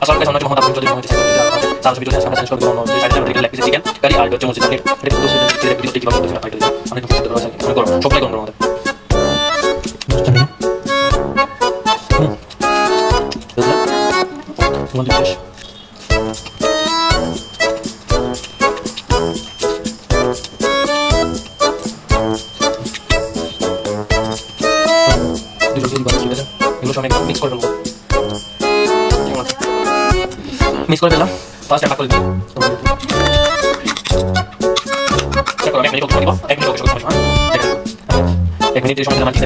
আসলে কাছে মোহাম্মদ আব্দুল যদি মনে হচ্ছে সারা ভিডিও আছে আমরা চ্যালেঞ্জ করব যে সাইডে আমরা লেগ পিস চিকেন কারি আর হচ্ছে মসজিদ এটা একটু দোষে দিয়ে ভিডিও কিভাবে করতে পারি আমরা একটু করতে পারছি অনেক গরম সবটাই গরম আমাদের মিক্স করে দিলাম ফার্স্ট একটা করে দিই এক মিনিট সময় দিলাম আচ্ছা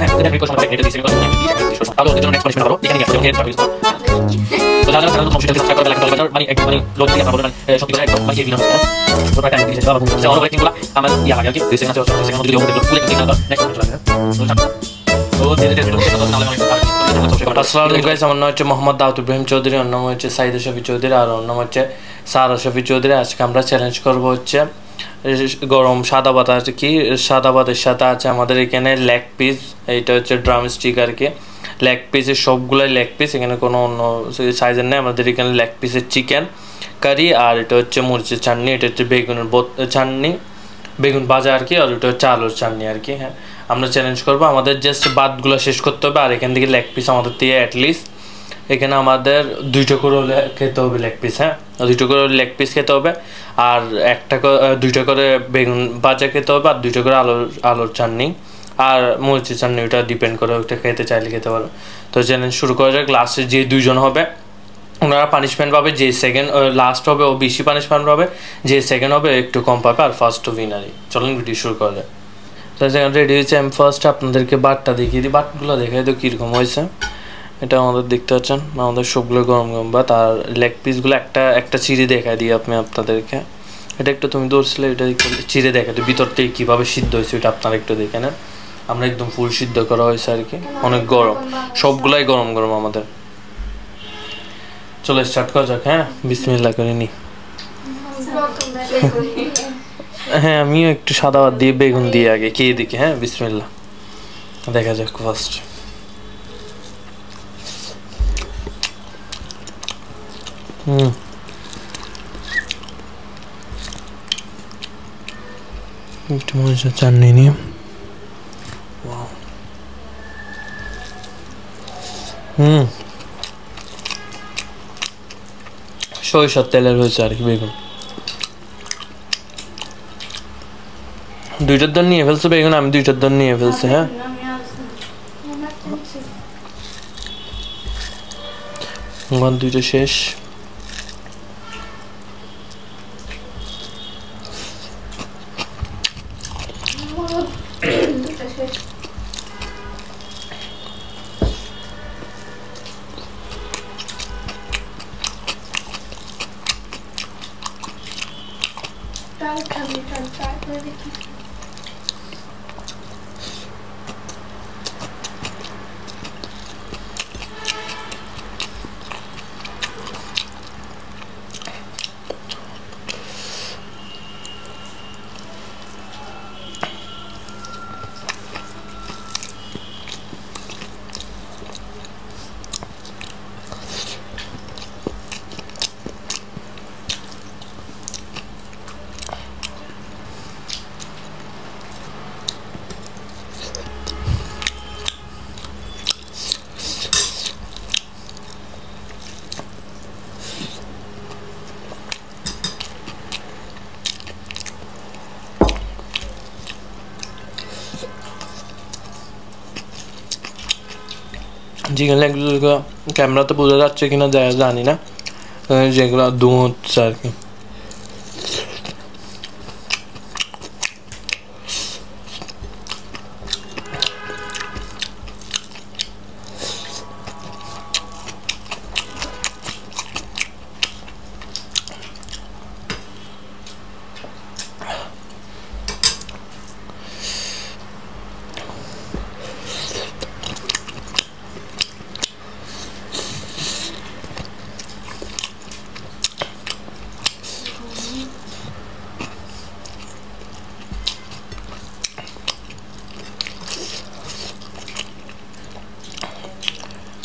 হ্যাঁ এটা রিকোয়েস্ট আমরা এটা দিছি বিকজ তাহলে ওদের জন্য নেক্সট পানিশমেন্ট করব এখানে গিয়ে হেড সার্ভিস তো যারা চ্যানেল তো কমপ্লিট সাবস্ক্রাইব করে লাইক মানে একদম মানে লোড দিয়ে আমরা বলবেন সত্যি করে একদম মানে এই ভিডিও তো প্রায় টাইম দিয়েছে বাবা সে অনেক রেটিংগুলো আমার ইয়া লাগে কি দিছে আছে সেকেন্ড ভিডিও দেখো ফুল দেখতে না নেক্সট আসসালামু আলাইকুম গাইস আমার নাম হচ্ছে মোহাম্মদ দাউদ ইব্রাহিম চৌধুরী অন্য নাম হচ্ছে সাইদ শফি চৌধুরী আর অন্য নাম হচ্ছে সারা শফি চৌধুরী আজকে আমরা চ্যালেঞ্জ করব হচ্ছে গরম সাদা ভাত আছে কি সাদা ভাতের সাথে আছে আমাদের এখানে লেগ পিস এইটা হচ্ছে ড্রাম স্টিক আর কি লেগ পিসের সবগুলাই লেগ পিস এখানে কোনো অন্য সাইজের নেই আমাদের এখানে লেগ পিসের চিকেন কারি আর এটা হচ্ছে মরিচের চাটনি এটা হচ্ছে বেগুনের চাটনি বেগুন ভাজা আর কি আর এটা হচ্ছে আলুর চাটনি আর কি হ্যাঁ আমরা চ্যালেঞ্জ করবো আমাদের জাস্ট ভাতগুলো শেষ করতে হবে আর এখান থেকে লেগ পিস আমাদের দিয়ে অ্যাটলিস্ট এখানে আমাদের 2টা করে খেতে হবে লেগ পিস হ্যাঁ 2টা করে লেগ পিস খেতে হবে আর 2টা করে বেগুন ভাজা খেতে হবে আর 2টা করে আলুর চাটনি আর মরিচের চাটনি ওটা ডিপেন্ড করে ওটা খেতে চাইলে খেতে পারো তো চ্যালেঞ্জ শুরু করা যাক লাস্টে যে 2জন হবে ওনারা পানিশমেন্ট পাবে যে সেকেন্ড লাস্ট হবে ও বেশি পানিশমেন্ট পাবে যে সেকেন্ড হবে একটু কম পাবে আর ফার্স্ট উইনারই চলুন ভিডিও শুরু করা যায় তো সেখানে রেডি হয়েছে আমি ফার্স্ট আপনাদেরকে বাটটা দেখিয়ে দিই বাটগুলো দেখাই তো কীরকম হয়েছে এটা আমাদের দেখতে পাচ্ছেন আমাদের সবগুলো গরম গরম ভাত আর লেগ পিসগুলো একটা চিড়ে দেখাই দিই আপনাদেরকে এটা একটু তুমি ধরছিলে এটা চিড়ে দেখা দিই ভিতর থেকে কীভাবে সিদ্ধ হয়েছে এটা আপনারা একটু দেখে নেন আমরা একদম ফুল সিদ্ধ করা হয়েছে আর কি অনেক গরম সবগুলাই গরম গরম আমাদের চলো স্টার্ট করা যাক হ্যাঁ বিসমিল্লাহ করে নি হ্যাঁ আমিও একটু সাদা ভাত দিয়ে বেগুন দিয়ে আগে খেয়ে দেখি হ্যাঁ বিসমিল্লাহ দেখা যাক ফার্স্ট একটু মরিচের চাটনি নিয়ে সরিষার তেলের হয়েছে আর কি বেগুন 2টার দর নিয়ে ফেলছে বেগুন আমি 2টার দর নিয়ে ফেলছি হ্যাঁ আমার 2টা শেষ চিকেন লেগগুলো ক্যামেরাতে বোঝা যাচ্ছে কিনা জানি না যেগুলো দুধ আর কি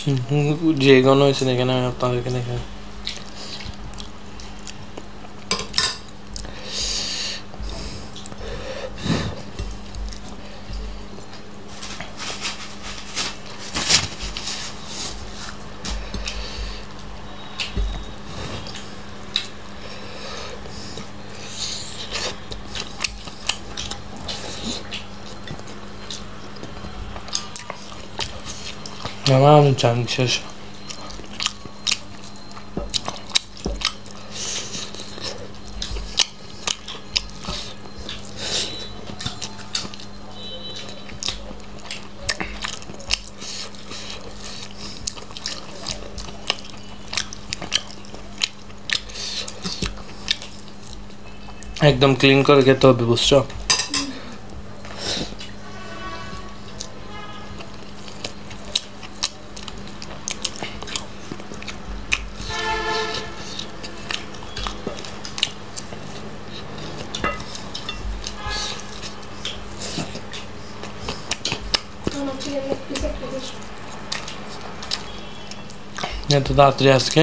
যে কোনো হয়েছে এখানে আপনাদেরকে দেখেন আমার চান শেষ একদম ক্লিন করে খেতে হবে বুঝছো এত তাড়াতাড়ি আজকে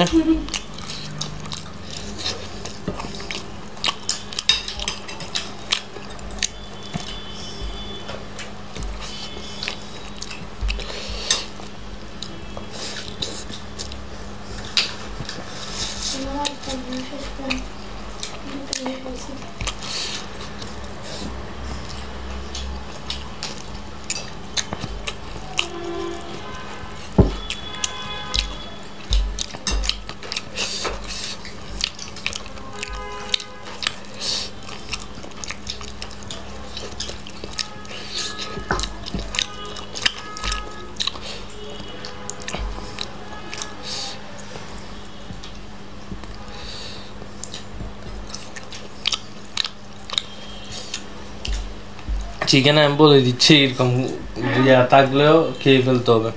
চিকেন আমি বলে দিচ্ছি এরকম ইয়া থাকলেও খেয়ে ফেলতে হবে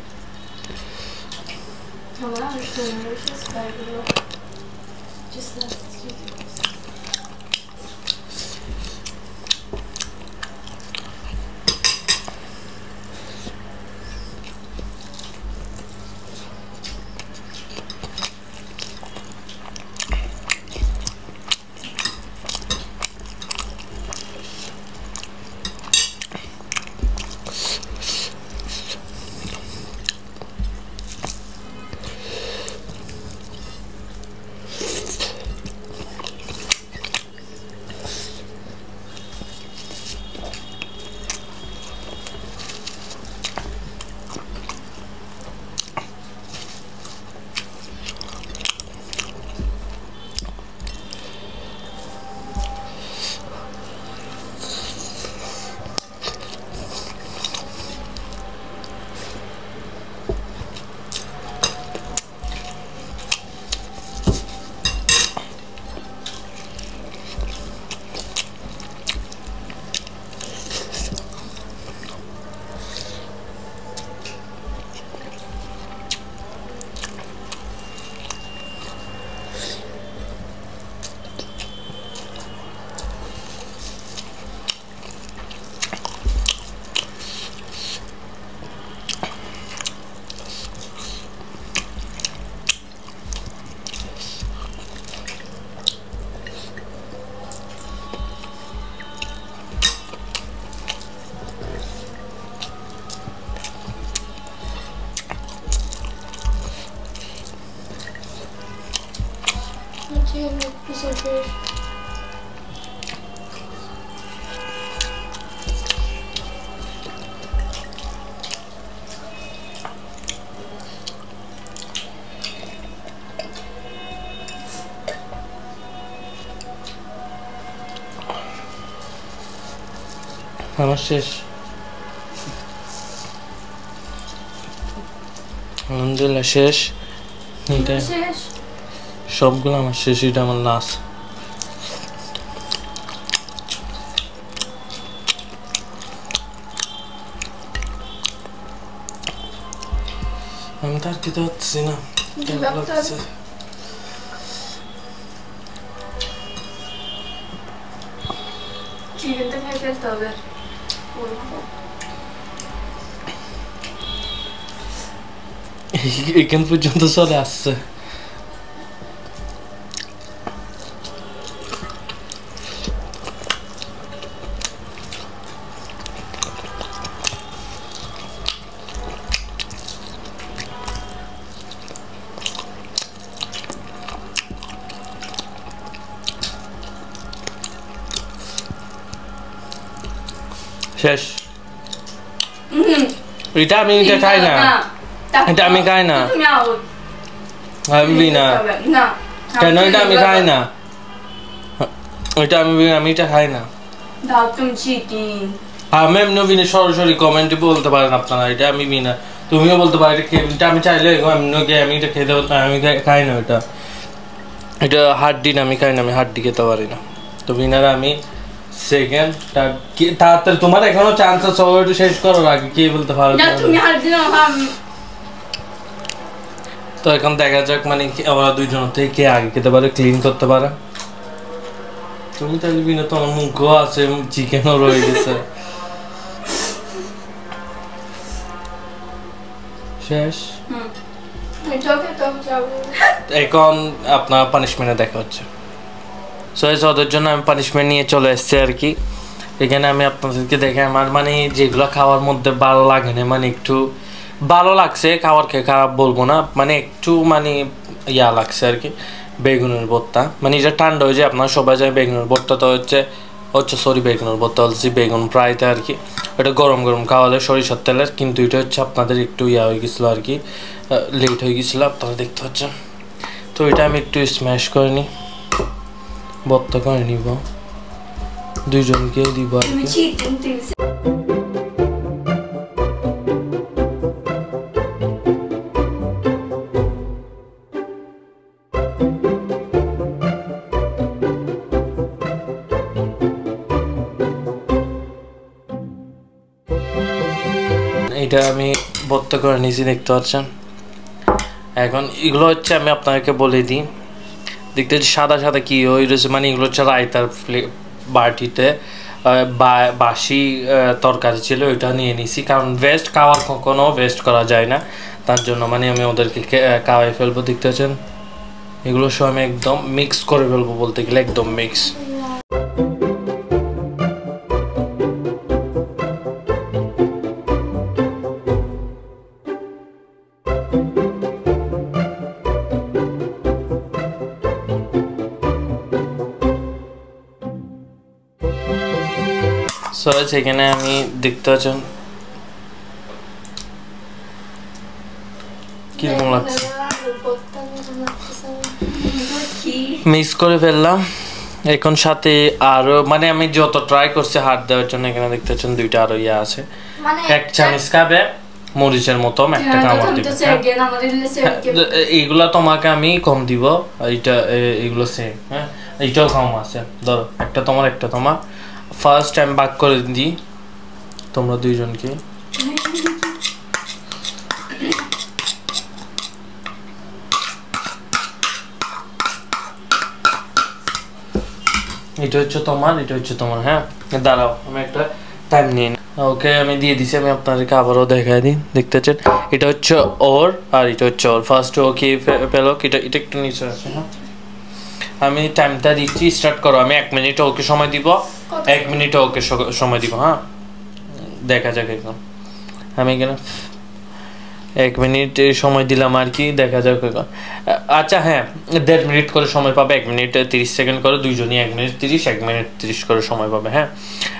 আমার শেষ আলহামদুলিল্লাহ শেষ সবগুলো আমার শেষ এটা আমার লাস্ট আমি তার খেতে পারছি না চিকেনটা খেয়ে ফেলতে হবে এখান পর্যন্ত চলে আসছে। শেষ। এটা আমি এটা খাই না, এটা আমি খাই না, আমি না কেন, এটা আমি খাই না, এটা আমি এটা খাই না। আমি এমনি সরাসরি কমেন্টে বলতে পারেন আপনারা, এটা আমি বিনা, তুমিও বলতে পারো এটা আমি চাইলে আমি এটা খেতে পারতাম, আমি খাই না এটা, এটা হাড্ডি না, আমি খাই না, আমি হাড্ডি খেতে পারি না। তো বিনারা আমি সেকেন্ড তাড়াতাড়ি, তোমার এখনো চান্স আছে, একটু শেষ করার আগে কে বলতে পারো। তো এখন দেখা যাক মানে ওরা দুইজন থেকে কে আগে খেতে পারে, ক্লিন করতে পারে। তুমি তাহলে বিনা, তোমার মুখও আছে, চিকেনও রয়ে গেছে। শেষ। এখন আপনার পানিশমেন্টে দেখা হচ্ছে। সো ওদের জন্য আমি পানিশমেন্ট নিয়ে চলে এসেছি আর কি। এখানে আমি আপনাদেরকে দেখে আমার মানে যেগুলো খাওয়ার মধ্যে ভালো লাগে না, মানে একটু ভালো লাগছে, খাওয়ার খেয়ে খারাপ বলবো না, মানে একটু মানে ইয়া লাগছে আর কি। বেগুনের ভর্তা, মানে এটা ঠান্ডা হয়ে যায়, আপনারা সবাই যায় বেগুনের ভর্তা তো হচ্ছে সরি বেগুনের ভর্তা হচ্ছে বেগুন ফ্রাইতে আর কি। এটা গরম গরম খাওয়া যায় সরিষার তেলের, কিন্তু এটা হচ্ছে আপনাদের একটু ইয়া হয়ে গেছিলো আর কি, লেট হয়ে গেছিলো, আপনারা দেখতে পাচ্ছেন। তো এটা আমি একটু স্ম্যাশ করে নিই, ভর্তা করে নিব, দুইজনকে দিব আর কি। এটা আমি ভর্তা করে নিয়েছি, দেখতে পাচ্ছেন। এখন এগুলো হচ্ছে আমি আপনাকে বলে দিই, দেখতে সাদা সাদা কি হয়ে রয়েছে, মানে এগুলো হচ্ছে রায়তার বাটিতে বাসি তরকারি ছিল, ওইটা নিয়ে নিছি, কারণ ওয়েস্ট খাওয়ার কখনো ওয়েস্ট করা যায় না, তার জন্য মানে আমি ওদেরকে খাওয়াই ফেলবো। দেখতে পাচ্ছেন এগুলো সব আমি একদম মিক্স করে ফেলবো, বলতে গেলে একদম মিক্স। সেখানে আমি দেখতে পাচ্ছেন কিরকম লাগছে, মিক্স করে ফেললাম। এখন সাথে আরো মানে আমি যত ট্রাই করছি হাত দেওয়ার জন্য, এখানে দেখতে পাচ্ছেন দুইটা আরো ইয়া আছে, এক চামচ খাবে মরিচের মতো একটা কামড় দিবে। এইগুলা তোমাকে আমি কম দিব, এইটা এগুলো সেম, হ্যাঁ এইটাও কম আছে, ধরো একটা তোমার একটা তোমার। ফার্স্ট টাইম ভাগ করে দিই তোমরা দুইজনকে। এটা হচ্ছে তোমার, এটা হচ্ছে তোমার, হ্যাঁ দাঁড়াও আমি একটা টাইম নিয়ে নিই। ওকে আমি দিয়ে দিছি, আমি আপনাদেরকে আবারও দেখাই দিই, দেখতে পাচ্ছেন এটা হচ্ছে ওর আর এটা হচ্ছে ওর। ফার্স্ট ও কি পেলো, এটা এটা একটু নিচে আছে, হ্যাঁ আমি টাইমটা দিচ্ছি, স্টার্ট করো। আমি 1 মিনিট ওকে সময় দিব, 1 মিনিট ওকে সময় দিব, হ্যাঁ দেখা যাক। এখন আমি এখানে 1 মিনিট সময় দিলাম আর কি, দেখা যাক। আচ্ছা হ্যাঁ 1.5 মিনিট করে সময় পাবে, 1 মিনিট 30 সেকেন্ড করে, দুইজনই 1 মিনিট 30 1 মিনিট 30 করে সময় পাবে, হ্যাঁ।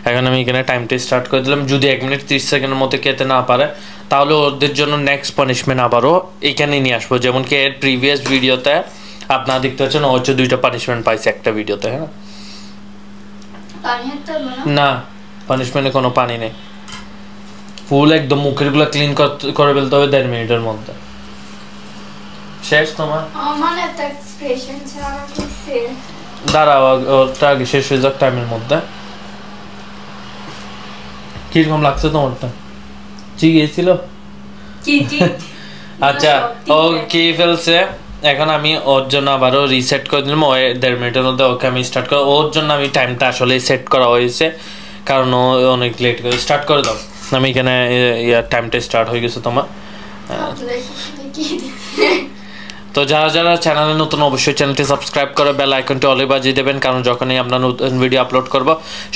এখন আমি এখানে টাইমটা স্টার্ট করে দিলাম। যদি 1 মিনিট 30 সেকেন্ডের মধ্যে খেতে না পারে, তাহলে ওদের জন্য নেক্সট পানিশমেন্ট আবারও এখানেই নিয়ে আসবো। যেমন কি এর প্রিভিয়াস ভিডিওতে আপনারা দেখতে পাচ্ছেন ও হচ্ছে 2টা পানিশমেন্ট পাইছে একটা ভিডিওতে, হ্যাঁ না পানিশমেন্টে কোনো পানি নেই, ফুল একদম মুখের গুলো ক্লিন করে ফেলতে হবে 1.5 মিনিটের মধ্যে। শেষ তোমার? দাঁড়াও ওটা আগে শেষ হয়ে যাক টাইমের মধ্যে। কিরকম লাগছে তোমারটা? ঠিক গিয়েছিল? আচ্ছা ও খেয়ে ফেলছে, এখন আমি ওর জন্য আবারও রিসেট করে দিলাম। ও 1.5 মিনিটের মধ্যে ওকে আমি স্টার্ট করে, ওর জন্য আমি টাইমটা আসলে সেট করা হয়েছে, কারণ ও অনেক লেট করে। স্টার্ট করে দাও। আমি এখানে ইয়ার টাইমটা স্টার্ট হয়ে গেছে তোমার। তো যারা যারা চ্যানেলে নতুন অবশ্যই চ্যানেলটি সাবস্ক্রাইব করে বেল আইকনটি অলে বাজিয়ে দেবেন, কারণ যখনই আমরা নতুন ভিডিও আপলোড করব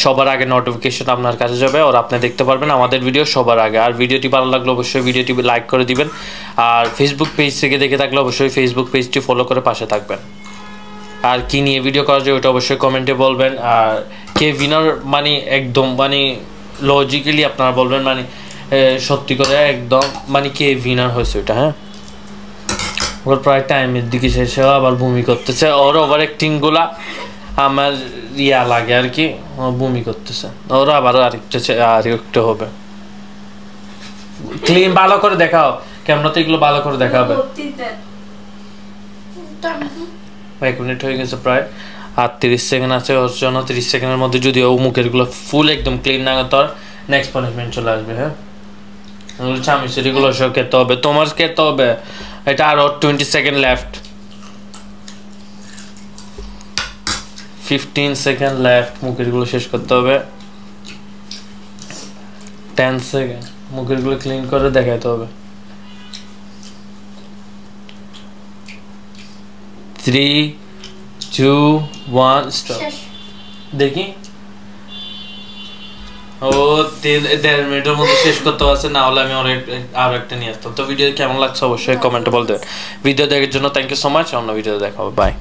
সবার আগে নোটিফিকেশন আপনার কাছে যাবে আর আপনি দেখতে পারবেন আমাদের ভিডিও সবার আগে। আর ভিডিওটি ভালো লাগলে অবশ্যই ভিডিওটি লাইক করে দিবেন, আর ফেসবুক পেজ থেকে দেখে থাকলে অবশ্যই ফেসবুক পেজটি ফলো করে পাশে থাকবেন। আর কি নিয়ে ভিডিও করা যায় ওটা অবশ্যই কমেন্টে বলবেন। আর কে উইনার মানে একদম মানে লজিক্যালি আপনারা বলবেন, মানে সত্যি করে একদম মানে কে উইনার হয়েছে ওটা। হ্যাঁ, ওর প্রায় টাইমের দিকে শেষে আবার বমি করতেছে, ওর ওভার অ্যাক্টিংগুলা আমার ইয়া লাগে আর কি, বমি করতেছে। ওরা আবার আরেকটা হবে। ক্লিন ভালো করে দেখাও, ক্যামেরাতে এগুলো ভালো করে দেখাবে। 1 মিনিট হয়ে গেছে প্রায়, আর 30 সেকেন্ড আছে ওর জন্য। 30 সেকেন্ডের মধ্যে যদি ও মুখের গুলো ফুল একদম ক্লিন না তোর নেক্সট পানিশমেন্ট চলে আসবে। হ্যাঁ, চামিচেরিগুলো সব খেতে হবে, তোমার খেতে হবে। এটা আরো 20 সেকেন্ড লেফট, 15 সেকেন্ড লেফট। মুখের গুলো শেষ করতে হবে। 10 সেকেন্ড, মুখের গুলো ক্লিন করে দেখাইতে হবে। 3, 2, 1 স্টপ। দেখি ও 1.5 মিনিটের মধ্যে শেষ করতে পারছে, না হলে আমি আরো একটা নিয়ে আসতাম। তো ভিডিও কেমন লাগছে অবশ্যই কমেন্টে বলতে। ভিডিও দেখার জন্য থ্যাংক ইউ সো মাচ। অন্য ভিডিও দেখাবো, বাই।